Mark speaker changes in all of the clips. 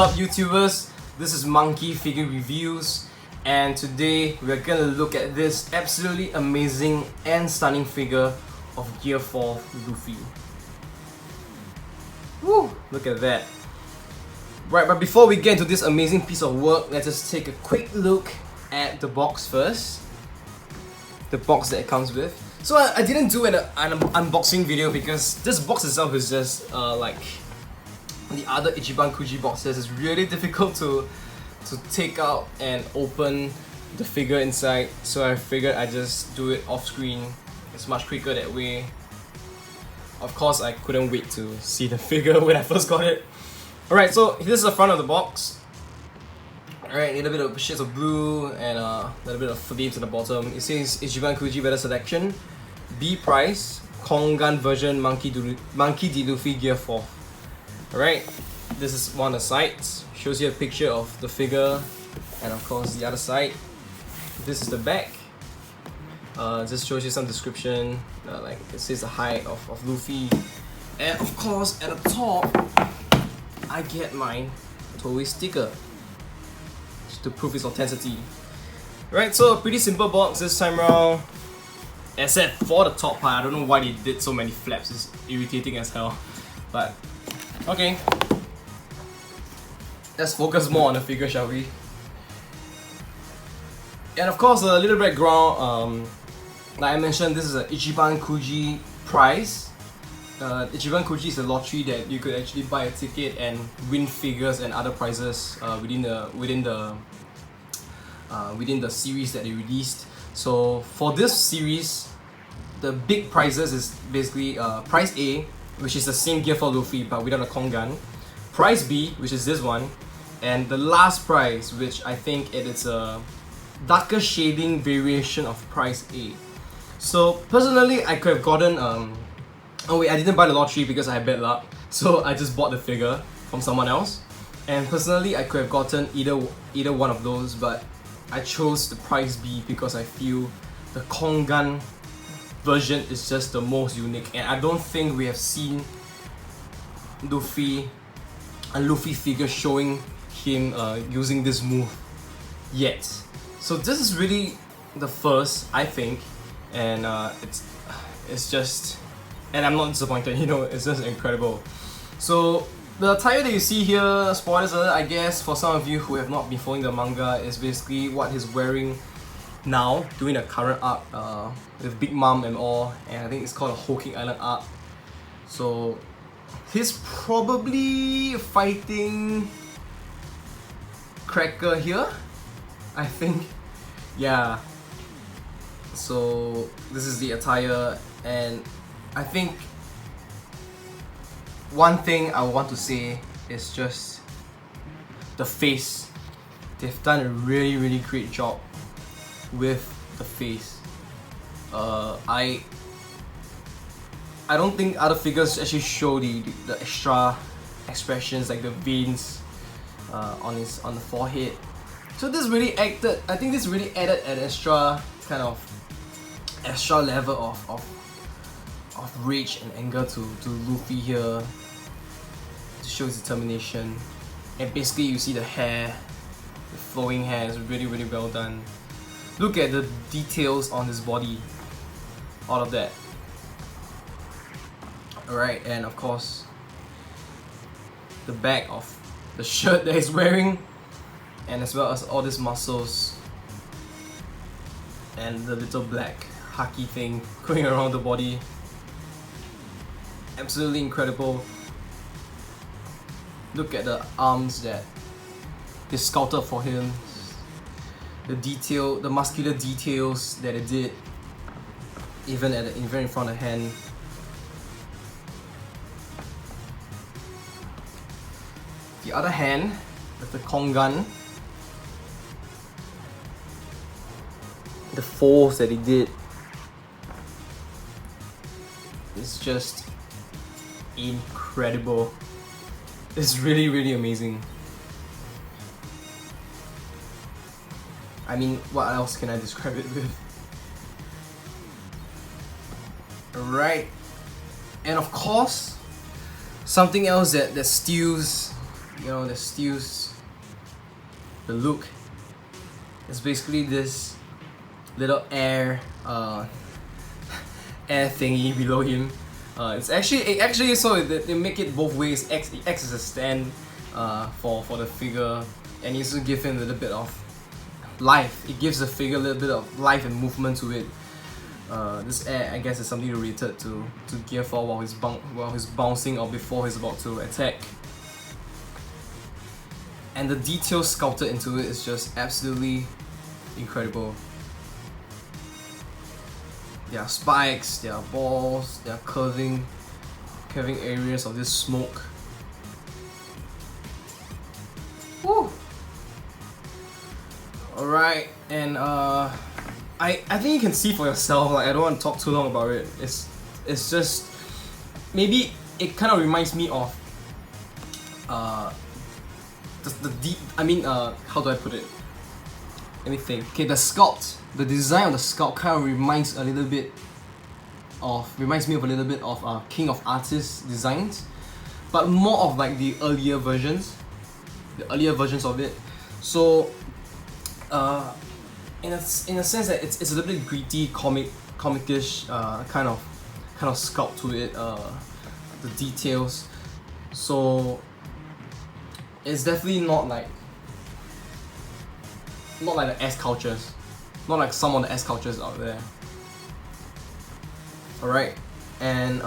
Speaker 1: up, YouTubers? This is Monkey Figure Reviews, and today we're gonna look at this absolutely amazing and stunning figure of Gear Fourth Luffy. Woo! Look at that. Right, but before we get into this amazing piece of work, let's just take a quick look at the box first. The box that it comes with. So I didn't do an unboxing video because this box itself is just like the other Ichiban Kuji boxes. It's really difficult to take out and open the figure inside, so I figured I just do it off screen. It's much quicker that way. Of course, I couldn't wait to see the figure when I first got it. Alright, so this is the front of the box. Alright, a little bit of shades of blue and a little bit of leaves at the bottom. It says Ichiban Kuji Better Selection, B price, Kongan version Monkey D. Luffy Gear 4. Alright, this is one of the sides. Shows you a picture of the figure, and of course the other side. This is the back. Just shows you some description, like it says the height of Luffy. And of course at the top, I get my Toei sticker to prove its authenticity. Right, so a pretty simple box this time around, except for the top part. I don't know why they did so many flaps, it's irritating as hell. But okay, let's focus more on the figure, shall we? And of course, a little background, like I mentioned, this is a Ichiban Kuji prize. Ichiban Kuji is a lottery that you could actually buy a ticket and win figures and other prizes within the series that they released. So for this series, the big prizes is basically prize A, which is the same Gear for Luffy but without a Kongan, prize B, which is this one, and the last prize, which I think it is a darker shading variation of prize A. So personally, I could have gotten oh wait, I didn't buy the lottery because I had bad luck, so I just bought the figure from someone else. And personally, I could have gotten either one of those, but I chose the prize B because I feel the Kongan version is just the most unique, and I don't think we have seen a Luffy figure showing him using this move yet. So this is really the first, I think, and it's just, and I'm not disappointed, you know, it's just incredible. So the attire that you see here, spoilers alert, I guess, for some of you who have not been following the manga, is basically what he's wearing now, doing a current arc with Big Mom and all, and I think it's called a Whole King Island arc. So he's probably fighting Cracker here, I think. Yeah. So this is the attire, and I think one thing I want to say is just the face. They've done a really great job with the face. I don't think other figures actually show the extra expressions, like the veins on the forehead. So this really added an extra kind of extra level of rage and anger to Luffy here, to show his determination. And basically you see the hair, the flowing hair is really well done. Look at the details on his body, all of that. Alright, and of course the back of the shirt that he's wearing, and as well as all these muscles and the little black haki thing going around the body. Absolutely incredible. Look at the arms that they sculpted for him, the muscular details that it did, even in front of the hand. The other hand with the Kongan, the folds that he did is just incredible. It's really amazing. I mean, what else can I describe it with? Alright, and of course, something else that steals you know, that steals the look. It's basically this little air air thingy below him. It's actually so they make it both ways. It acts as a stand for the figure, and you also give him a little bit of life. It gives the figure a little bit of life and movement to it. This air, I guess, is something related to Gear 4 while he's bouncing or before he's about to attack. And the detail sculpted into it is just absolutely incredible. There are spikes, there are balls, there are curving areas of this smoke. Woo! Alright, and I think you can see for yourself. Like, I don't want to talk too long about it. It's just, maybe it kind of reminds me of the deep. I mean, how do I put it? Let me think. Okay, the sculpt, the design of the sculpt kind of reminds me of a little bit of King of Artists designs, but more of like the earlier versions of it. So, in a sense that it's a little bit gritty, comicish kind of sculpt to it, the details. So it's definitely not like the S cultures, not like some of the S cultures out there. Alright, and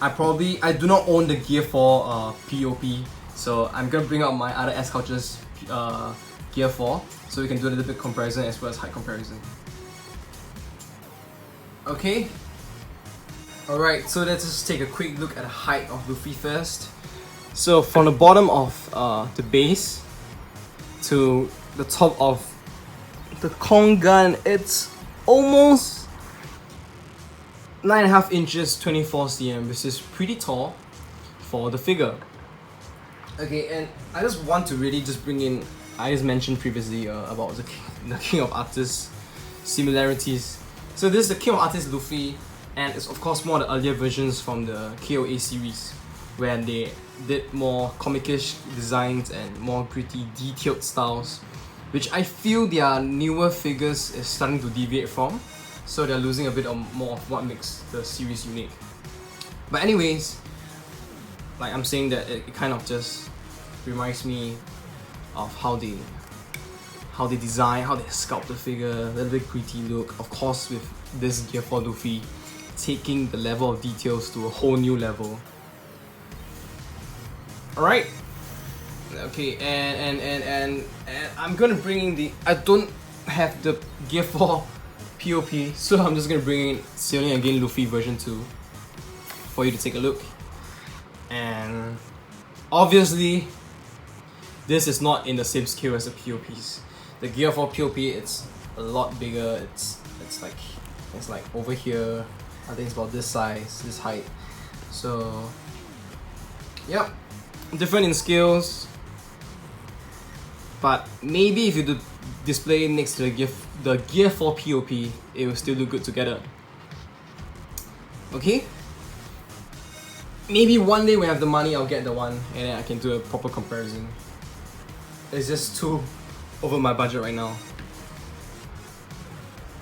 Speaker 1: I do not own the Gear 4 POP, so I'm gonna bring up my other S cultures Gear 4, so we can do a little bit comparison as well as height comparison. Okay. Alright, so let's just take a quick look at the height of Luffy first. So from the bottom of the base to the top of the Kong gun, it's almost 9.5 inches, 24 cm, which is pretty tall for the figure. Okay, and I just want to really just bring in, I just mentioned previously about the King of Artists similarities. So this is the King of Artists Luffy, and it's of course one of the earlier versions from the KOA series, where they did more comicish designs and more gritty, detailed styles, which I feel their newer figures is starting to deviate from. So they're losing a bit more of what makes the series unique. But anyways, like I'm saying, that it kind of just reminds me of how they design, how they sculpt the figure, a little bit gritty look. Of course, with this Gear 4 Luffy taking the level of details to a whole new level. Alright. Okay, and I'm gonna bring in the, I don't have the Gear 4 POP, so I'm just gonna bring in Sailing Again Luffy version 2 for you to take a look. And obviously, this is not in the same scale as the POPs. The Gear 4 POP, it's a lot bigger. It's like over here. I think it's about this size, this height. So, yep, different in scales. But maybe if you display next to the Gear 4 POP, it will still look good together. Okay? Maybe one day when I have the money, I'll get the one and then I can do a proper comparison. It's just too over my budget right now.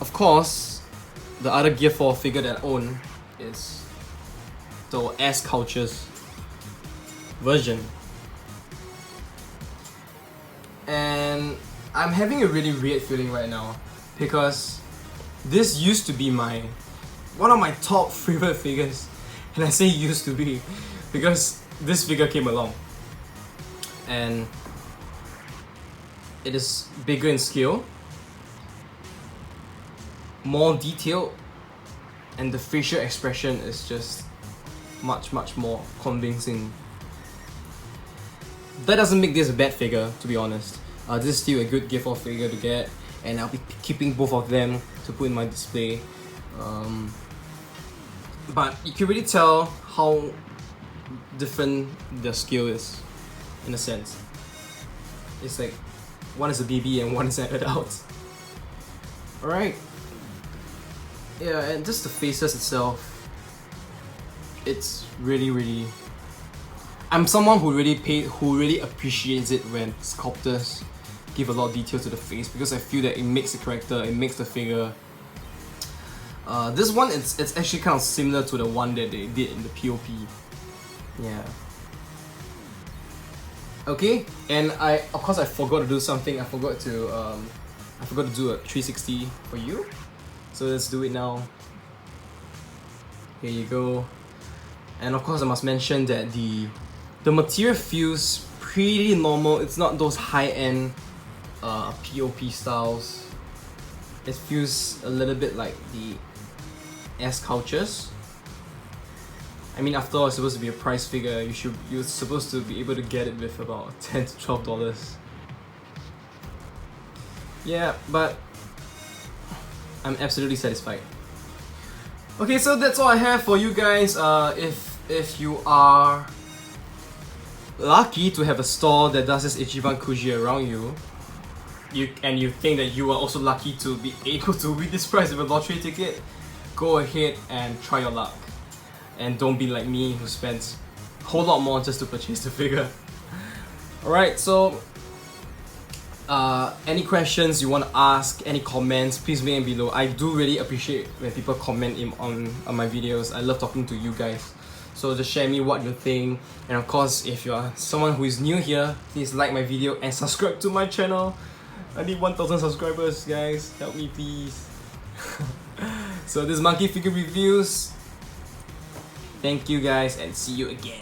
Speaker 1: Of course, the other Gear 4 figure that I own is the S Cultures version. And I'm having a really weird feeling right now because this used to be one of my top favorite figures. And I say used to be because this figure came along and it is bigger in scale, more detailed, and the facial expression is just much more convincing. That doesn't make this a bad figure, to be honest. This is still a good Gear 4 figure to get, and I'll be keeping both of them to put in my display. But you can really tell how different the scale is, in a sense. It's like one is a baby and one is an adult. Alright. Yeah, and just the faces itself, it's really I'm someone who really appreciates it when sculptors give a lot of detail to the face, because I feel that it makes the character, it makes the figure. This one, it's actually kind of similar to the one that they did in the POP. Yeah. Okay, and of course I forgot to do something. I forgot to do a 360 for you. So let's do it now. Here you go. And of course I must mention that the material feels pretty normal. It's not those high-end POP styles. It feels a little bit like the S cultures. I mean, after all, it's supposed to be a price figure. You're supposed to be able to get it with about $10 to $12. Yeah, but I'm absolutely satisfied. Okay, so that's all I have for you guys. If you are lucky to have a store that does this Ichiban Kuji around you, and you think that you are also lucky to be able to win this prize with a lottery ticket, go ahead and try your luck. And don't be like me, who spent a whole lot more just to purchase the figure. Alright, so any questions you want to ask, any comments, please leave them below. I do really appreciate when people comment on my videos. I love talking to you guys. So just share me what you think. And of course, if you are someone who is new here, please like my video and subscribe to my channel. I need 1,000 subscribers, guys. Help me, please. So this is Monkey Figure Reviews. Thank you guys, and see you again.